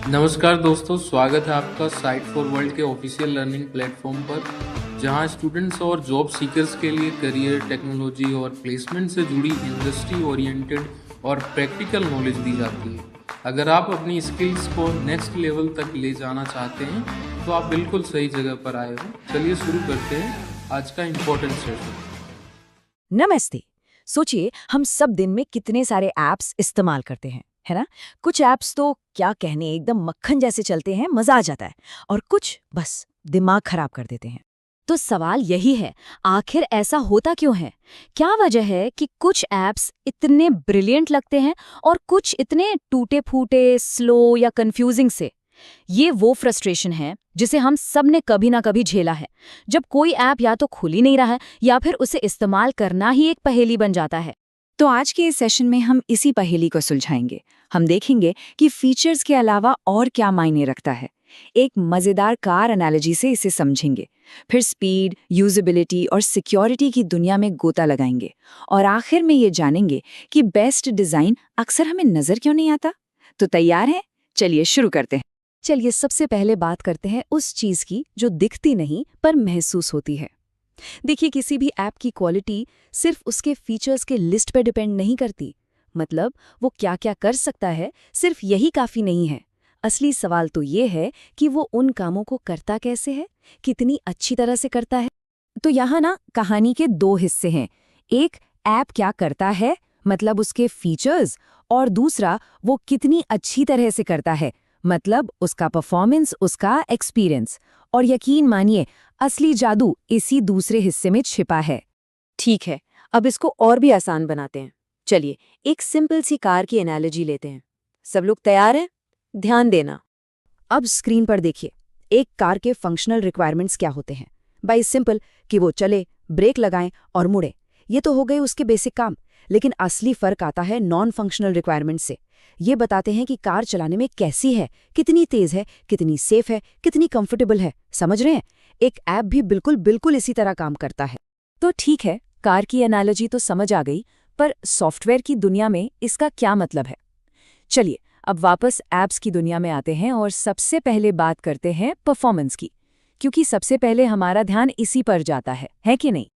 नमस्कार दोस्तों, स्वागत है आपका साइट फॉर वर्ल्ड के ऑफिशियल लर्निंग प्लेटफॉर्म पर, जहां स्टूडेंट्स और जॉब सीकर्स के लिए करियर, टेक्नोलॉजी और प्लेसमेंट से जुड़ी इंडस्ट्री ओरिएंटेड और प्रैक्टिकल नॉलेज दी जाती है। अगर आप अपनी स्किल्स को नेक्स्ट लेवल तक ले जाना चाहते हैं तो आप बिल्कुल सही जगह पर आए हो। चलिए शुरू करते हैं आज का इम्पोर्टेंट सेशन। नमस्ते। सोचिए, हम सब दिन में कितने सारे ऐप्स इस्तेमाल करते हैं, है ना? कुछ ऐप्स तो क्या कहने, एकदम मक्खन जैसे चलते हैं, मजा आ जाता है, और कुछ बस दिमाग खराब कर देते हैं। तो सवाल यही है, आखिर ऐसा होता क्यों है? क्या वजह है कि कुछ ऐप्स इतने ब्रिलियंट लगते हैं और कुछ इतने टूटे-फूटे, स्लो या कंफ्यूजिंग से? ये वो फ्रस्ट्रेशन है जिसे हम सब ने कभी ना कभी झेला है, जब कोई ऐप या तो खुल ही नहीं रहा है या फिर उसे इस्तेमाल करना ही एक पहेली बन जाता है। तो आज के इस सेशन में हम इसी पहेली को सुलझाएंगे। हम देखेंगे कि फीचर्स के अलावा और क्या मायने रखता है। एक मजेदार कार एनालॉजी से इसे समझेंगे, फिर स्पीड, यूजेबिलिटी और सिक्योरिटी की दुनिया में गोता लगाएंगे, और आखिर में ये जानेंगे कि बेस्ट डिजाइन अक्सर हमें नजर क्यों नहीं आता। तो तैयार हैं? चलिए शुरू करते हैं। चलिए सबसे पहले बात करते हैं उस चीज की जो दिखती नहीं पर महसूस होती है। देखिए, किसी भी ऐप की क्वालिटी सिर्फ उसके फीचर्स के लिस्ट पर डिपेंड नहीं करती। मतलब वो क्या क्या कर सकता है, सिर्फ यही काफी नहीं है। असली सवाल तो ये है कि वो उन कामों को करता कैसे है, कितनी अच्छी तरह से करता है। तो यहाँ ना कहानी के दो हिस्से हैं। एक, ऐप क्या करता है, मतलब उसके फीचर्स, और दूसरा, वो कितनी अच्छी तरह से करता है, मतलब उसका परफॉर्मेंस, उसका एक्सपीरियंस। और यकीन मानिए, असली जादू इसी दूसरे हिस्से में छिपा है। ठीक है, अब इसको और भी आसान बनाते हैं। चलिए एक सिंपल सी कार की एनालॉजी लेते हैं। सब लोग तैयार हैं? ध्यान देना। अब स्क्रीन पर देखिए, एक कार के फंक्शनल रिक्वायरमेंट्स क्या होते हैं। बाई सिंपल कि वो चले, ब्रेक लगाएं और मुड़े। ये तो हो गए उसके बेसिक काम। लेकिन असली फर्क आता है नॉन फंक्शनल रिक्वायरमेंट से। ये बताते हैं कि कार चलाने में कैसी है, कितनी तेज है, कितनी सेफ है, कितनी कंफर्टेबल है। समझ रहे हैं? एक ऐप भी बिल्कुल बिल्कुल इसी तरह काम करता है। तो ठीक है, कार की एनालॉजी तो समझ आ गई, पर सॉफ्टवेयर की दुनिया में इसका क्या मतलब है? चलिए अब वापस ऐप्स की दुनिया में आते हैं और सबसे पहले बात करते हैं परफॉर्मेंस की, क्योंकि सबसे पहले हमारा ध्यान इसी पर जाता है कि नहीं?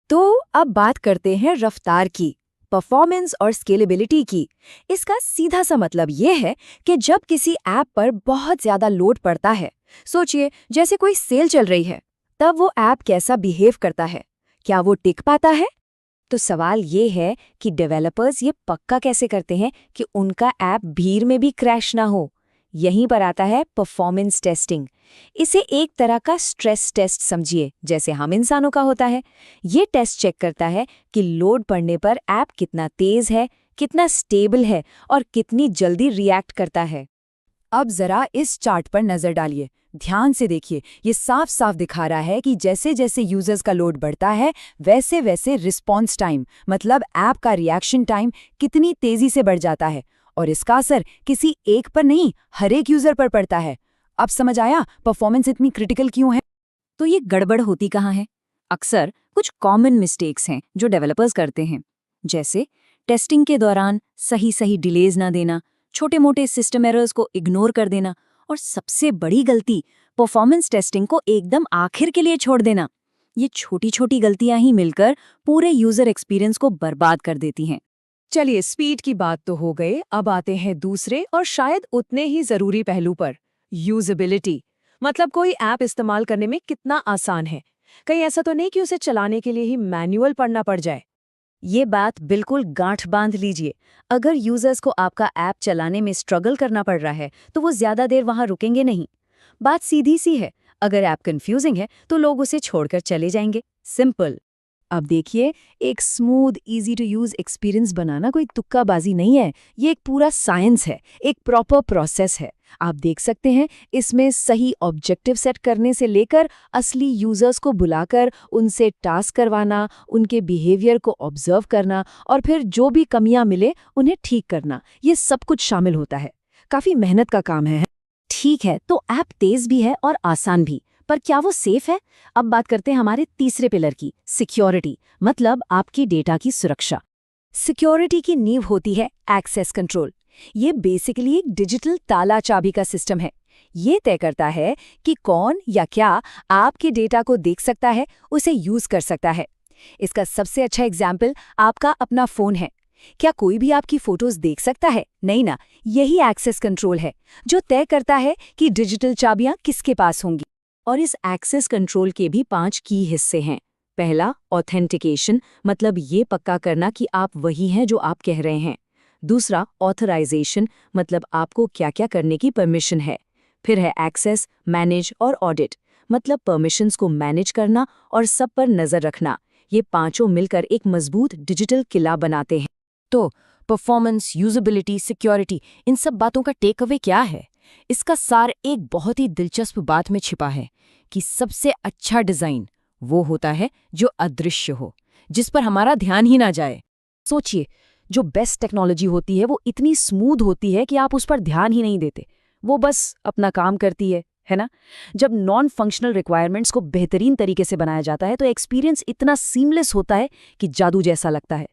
तो अब बात करते हैं रफ्तार की, परफॉर्मेंस और स्केलेबिलिटी की। इसका सीधा सा मतलब ये है कि जब किसी ऐप पर बहुत ज्यादा लोड पड़ता है, सोचिए जैसे कोई सेल चल रही है, तब वो ऐप कैसा बिहेव करता है? क्या वो टिक पाता है? तो सवाल ये है कि डेवलपर्स ये पक्का कैसे करते हैं कि उनका ऐप भीड़ में भी क्रैश ना हो। यहीं पर आता है परफॉर्मेंस टेस्टिंग। इसे एक तरह का स्ट्रेस टेस्ट समझिए, जैसे हम इंसानों का होता है। ये टेस्ट चेक करता है कि लोड पड़ने पर ऐप कितना तेज है, कितना स्टेबल है और कितनी जल्दी रिएक्ट करता है। अब जरा इस चार्ट पर नजर डालिए, ध्यान से देखिए। ये साफ साफ दिखा रहा है कि जैसे जैसे यूजर्स का लोड बढ़ता है, वैसे वैसे रिस्पॉन्स टाइम, मतलब ऐप का रिएक्शन टाइम कितनी तेजी से बढ़ जाता है। और इसका असर किसी एक पर नहीं, हर एक यूजर पर पड़ता है। अब समझ आया परफॉर्मेंस इतनी क्रिटिकल क्यों है? तो ये गड़बड़ होती कहाँ है? अक्सर कुछ कॉमन मिस्टेक्स हैं जो डेवलपर्स करते हैं, जैसे टेस्टिंग के दौरान सही सही डिलेज ना देना, छोटे मोटे सिस्टम एरर्स को इग्नोर कर देना, और सबसे बड़ी गलती, परफॉर्मेंस टेस्टिंग को एकदम आखिर के लिए छोड़ देना। ये छोटी छोटी गलतियां ही मिलकर पूरे यूजर एक्सपीरियंस को बर्बाद कर देती हैं। चलिए स्पीड की बात तो हो गई, अब आते हैं दूसरे और शायद उतने ही जरूरी पहलू पर, यूजेबिलिटी। मतलब कोई ऐप इस्तेमाल करने में कितना आसान है। कहीं ऐसा तो नहीं कि उसे चलाने के लिए ही मैनुअल पढ़ना पड़ जाए। ये बात बिल्कुल गांठ बांध लीजिए। अगर यूजर्स को आपका ऐप चलाने में स्ट्रगल करना पड़ रहा है तो वो ज्यादा देर वहां रुकेंगे नहीं। बात सीधी सी है, अगर ऐप कंफ्यूजिंग है तो लोग उसे छोड़कर चले जाएंगे। सिंपल। अब देखिए, एक smooth easy to use experience बनाना कोई तुक्काबाजी नहीं है, ये एक पूरा साइंस है, एक प्रॉपर प्रोसेस है। आप देख सकते हैं, इसमें सही ऑब्जेक्टिव सेट करने से लेकर असली यूजर्स को बुलाकर उनसे टास्क करवाना, उनके बिहेवियर को ऑब्जर्व करना और फिर जो भी कमियां मिले उन्हें ठीक करना, ये सब कुछ शामिल होता है। काफी मेहनत का काम है। ठीक है, तो ऐप तेज भी है और आसान भी, पर क्या वो सेफ है? अब बात करते हैं हमारे तीसरे पिलर की, सिक्योरिटी, मतलब आपकी डेटा की सुरक्षा। सिक्योरिटी की नींव होती है एक्सेस कंट्रोल। ये बेसिकली एक डिजिटल ताला चाबी का सिस्टम है। ये तय करता है कि कौन या क्या आपके डेटा को देख सकता है, उसे यूज कर सकता है। इसका सबसे अच्छा एग्जाम्पल आपका अपना फोन है। क्या कोई भी आपकी फोटोज देख सकता है? नहीं ना। यही एक्सेस कंट्रोल है जो तय करता है कि डिजिटल चाबियां किसके पास होंगी। और इस एक्सेस कंट्रोल के भी 5 की हिस्से हैं। पहला, ऑथेंटिकेशन, मतलब ये पक्का करना कि आप वही हैं जो आप कह रहे हैं। दूसरा, ऑथराइजेशन, मतलब आपको क्या-क्या करने की परमिशन है। फिर है एक्सेस, मैनेज और ऑडिट, मतलब परमिशंस को मैनेज करना और सब पर नजर रखना। ये पांचों मिलकर एक मजबूत डिजिटल किला बनाते हैं। तो परफॉर्मेंस, यूजेबिलिटी, सिक्योरिटी, इन सब बातों का टेक अवे क्या है? इसका सार एक बहुत ही दिलचस्प बात में छिपा है कि सबसे अच्छा डिजाइन वो होता है जो अदृश्य हो, जिस पर हमारा ध्यान ही ना जाए। सोचिए, जो बेस्ट टेक्नोलॉजी होती है वो इतनी स्मूथ होती है कि आप उस पर ध्यान ही नहीं देते, वो बस अपना काम करती है ना? जब नॉन फंक्शनल रिक्वायरमेंट्स को बेहतरीन तरीके से बनाया जाता है तो एक्सपीरियंस इतना सीमलेस होता है कि जादू जैसा लगता है।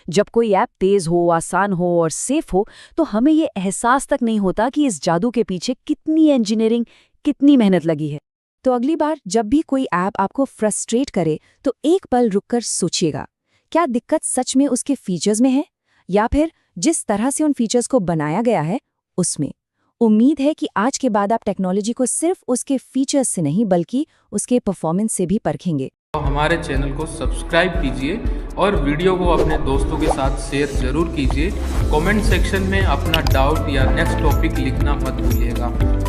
जब कोई ऐप तेज हो, आसान हो और सेफ हो तो हमें ये एहसास तक नहीं होता कि इस जादू के पीछे कितनी इंजीनियरिंग, कितनी मेहनत लगी है। तो अगली बार जब भी कोई ऐप आपको फ्रस्ट्रेट करे तो एक पल रुककर सोचिएगा, क्या दिक्कत सच में उसके फीचर्स में है या फिर जिस तरह से उन फीचर्स को बनाया गया है उसमें। उम्मीद है कि आज के बाद आप टेक्नोलॉजी को सिर्फ उसके फीचर्स से नहीं बल्कि उसके परफॉर्मेंस से भी परखेंगे। तो हमारे चैनल को सब्सक्राइब कीजिए और वीडियो को अपने दोस्तों के साथ शेयर जरूर कीजिए। कमेंट सेक्शन में अपना डाउट या नेक्स्ट टॉपिक लिखना मत भूलिएगा।